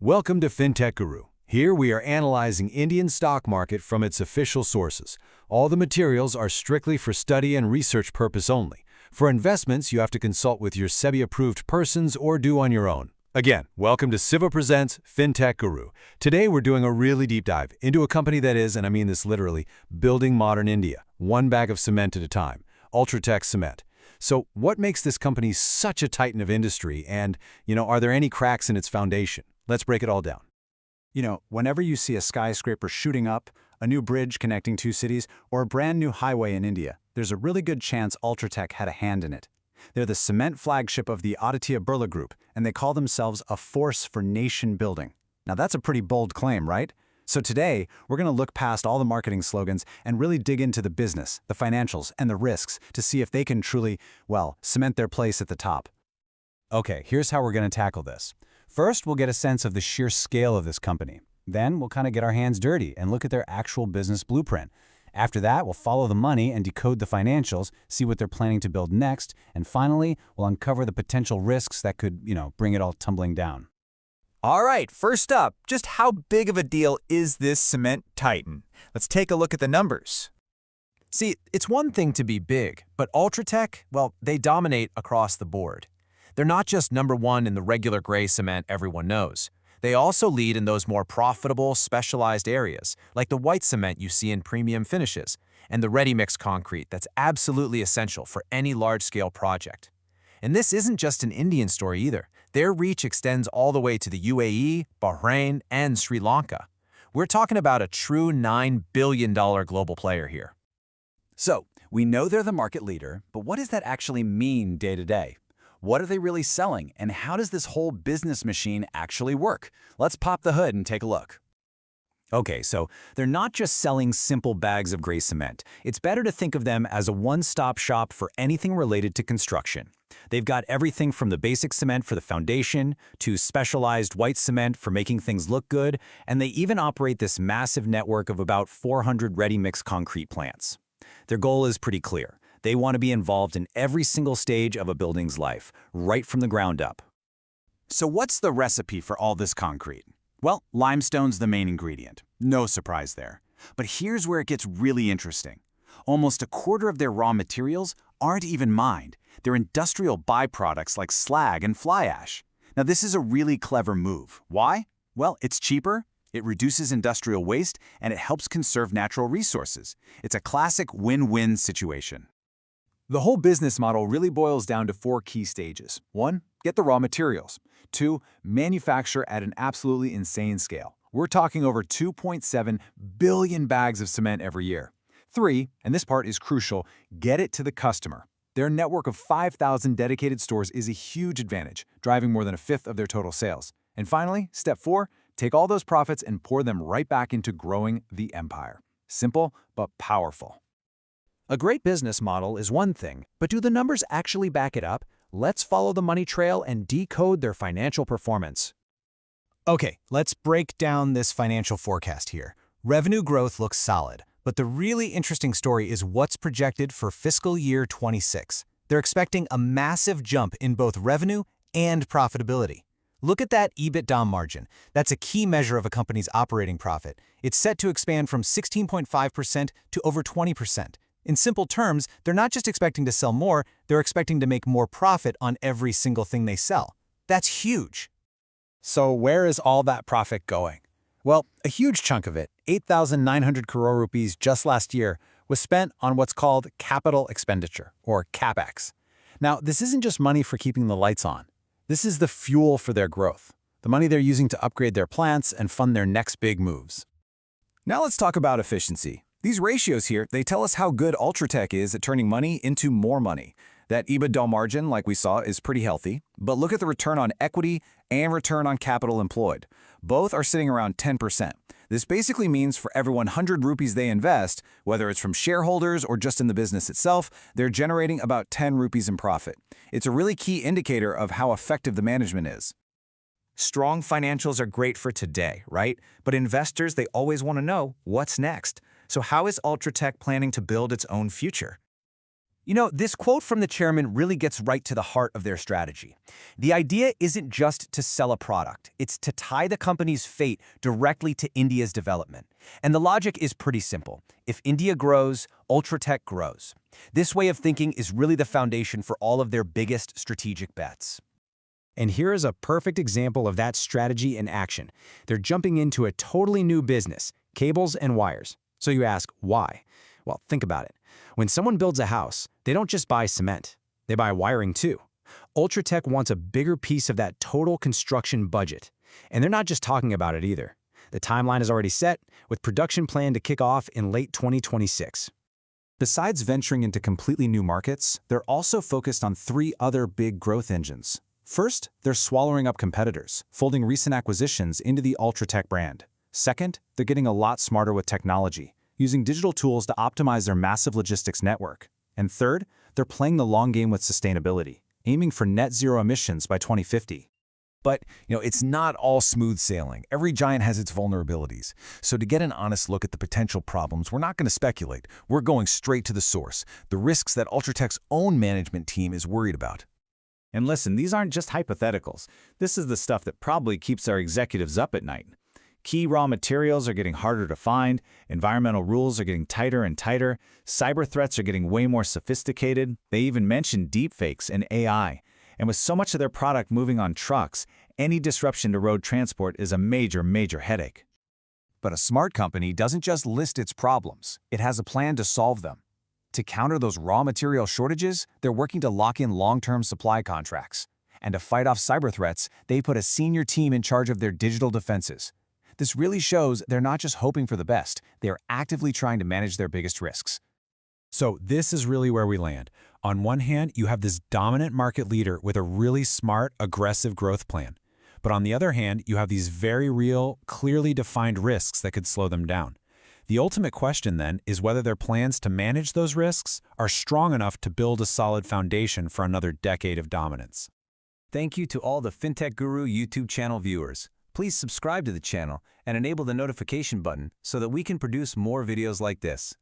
Welcome to FinTech Guru. Here we are analyzing Indian stock market from its official sources. All the materials are strictly for study and research purpose only. For investments, you have to consult with your SEBI-approved persons or do on your own. Again, welcome to Siva Presents FinTech Guru. Today we're doing a really deep dive into a company that is, and I mean this literally, building modern India, one bag of cement at a time, UltraTech Cement. So what makes this company such a titan of industry and, are there any cracks in its foundation? Let's break it all down. Whenever you see a skyscraper shooting up, a new bridge connecting two cities, or a brand new highway in India, there's a really good chance UltraTech had a hand in it. They're the cement flagship of the Aditya Birla Group, and they call themselves a force for nation building. Now that's a pretty bold claim, right? So today, we're going to look past all the marketing slogans and really dig into the business, the financials, and the risks to see if they can truly, cement their place at the top. Okay, here's how we're going to tackle this. First, we'll get a sense of the sheer scale of this company. Then, we'll kind of get our hands dirty and look at their actual business blueprint. After that, we'll follow the money and decode the financials, see what they're planning to build next, and finally, we'll uncover the potential risks that could, bring it all tumbling down. All right, first up, just how big of a deal is this cement titan? Let's take a look at the numbers. See, it's one thing to be big, but UltraTech, they dominate across the board. They're not just number one in the regular gray cement everyone knows. They also lead in those more profitable, specialized areas, like the white cement you see in premium finishes, and the ready-mix concrete that's absolutely essential for any large-scale project. And this isn't just an Indian story either. Their reach extends all the way to the UAE, Bahrain, and Sri Lanka. We're talking about a true $9 billion global player here. So, we know they're the market leader, but what does that actually mean day to day? What are they really selling, and how does this whole business machine actually work? Let's pop the hood and take a look. Okay, so they're not just selling simple bags of gray cement. It's better to think of them as a one-stop shop for anything related to construction. They've got everything from the basic cement for the foundation to specialized white cement for making things look good, and they even operate this massive network of about 400 ready-mix concrete plants. Their goal is pretty clear. They want to be involved in every single stage of a building's life, right from the ground up. So what's the recipe for all this concrete? Well, limestone's the main ingredient. No surprise there. But here's where it gets really interesting. Almost a quarter of their raw materials aren't even mined. They're industrial byproducts like slag and fly ash. Now this is a really clever move. Why? Well, it's cheaper, it reduces industrial waste, and it helps conserve natural resources. It's a classic win-win situation. The whole business model really boils down to 4 key stages. 1, get the raw materials. 2, manufacture at an absolutely insane scale. We're talking over 2.7 billion bags of cement every year. 3, and this part is crucial, get it to the customer. Their network of 5,000 dedicated stores is a huge advantage, driving more than a fifth of their total sales. And finally, step 4, take all those profits and pour them right back into growing the empire. Simple, but powerful. A great business model is one thing, but do the numbers actually back it up? Let's follow the money trail and decode their financial performance. Okay, let's break down this financial forecast here. Revenue growth looks solid, but the really interesting story is what's projected for fiscal year 26. They're expecting a massive jump in both revenue and profitability. Look at that EBITDA margin. That's a key measure of a company's operating profit. It's set to expand from 16.5% to over 20%. In simple terms, they're not just expecting to sell more, they're expecting to make more profit on every single thing they sell. That's huge. So where is all that profit going? Well, a huge chunk of it, 8,900 crore rupees just last year, was spent on what's called capital expenditure, or CapEx. Now, this isn't just money for keeping the lights on. This is the fuel for their growth, the money they're using to upgrade their plants and fund their next big moves. Now let's talk about efficiency. These ratios here, they tell us how good UltraTech is at turning money into more money. That EBITDA margin, like we saw, is pretty healthy, but look at the return on equity and return on capital employed. Both are sitting around 10%. This basically means for every 100 rupees they invest, whether it's from shareholders or just in the business itself, they're generating about 10 rupees in profit. It's a really key indicator of how effective the management is. Strong financials are great for today, right? But investors, they always want to know what's next. So how is UltraTech planning to build its own future? You know, this quote from the chairman really gets right to the heart of their strategy. The idea isn't just to sell a product, it's to tie the company's fate directly to India's development. And the logic is pretty simple. If India grows, UltraTech grows. This way of thinking is really the foundation for all of their biggest strategic bets. And here is a perfect example of that strategy in action. They're jumping into a totally new business, cables and wires. So you ask, why? Well, think about it. When someone builds a house, they don't just buy cement. They buy wiring too. UltraTech wants a bigger piece of that total construction budget. And they're not just talking about it either. The timeline is already set, with production planned to kick off in late 2026. Besides venturing into completely new markets, they're also focused on 3 other big growth engines. First, they're swallowing up competitors, folding recent acquisitions into the UltraTech brand. Second, they're getting a lot smarter with technology, using digital tools to optimize their massive logistics network. And third, they're playing the long game with sustainability, aiming for net zero emissions by 2050. But, it's not all smooth sailing. Every giant has its vulnerabilities. So to get an honest look at the potential problems, we're not going to speculate. We're going straight to the source, the risks that UltraTech's own management team is worried about. And listen, these aren't just hypotheticals. This is the stuff that probably keeps our executives up at night. Key raw materials are getting harder to find, environmental rules are getting tighter and tighter, cyber threats are getting way more sophisticated, they even mentioned deepfakes and AI. And with so much of their product moving on trucks, any disruption to road transport is a major, major headache. But a smart company doesn't just list its problems, it has a plan to solve them. To counter those raw material shortages, they're working to lock in long-term supply contracts. And to fight off cyber threats, they put a senior team in charge of their digital defenses. This really shows they're not just hoping for the best, they're actively trying to manage their biggest risks. So this is really where we land. On one hand, you have this dominant market leader with a really smart, aggressive growth plan. But on the other hand, you have these very real, clearly defined risks that could slow them down. The ultimate question then is whether their plans to manage those risks are strong enough to build a solid foundation for another decade of dominance. Thank you to all the FinTech Guru YouTube channel viewers. Please subscribe to the channel and enable the notification button so that we can produce more videos like this.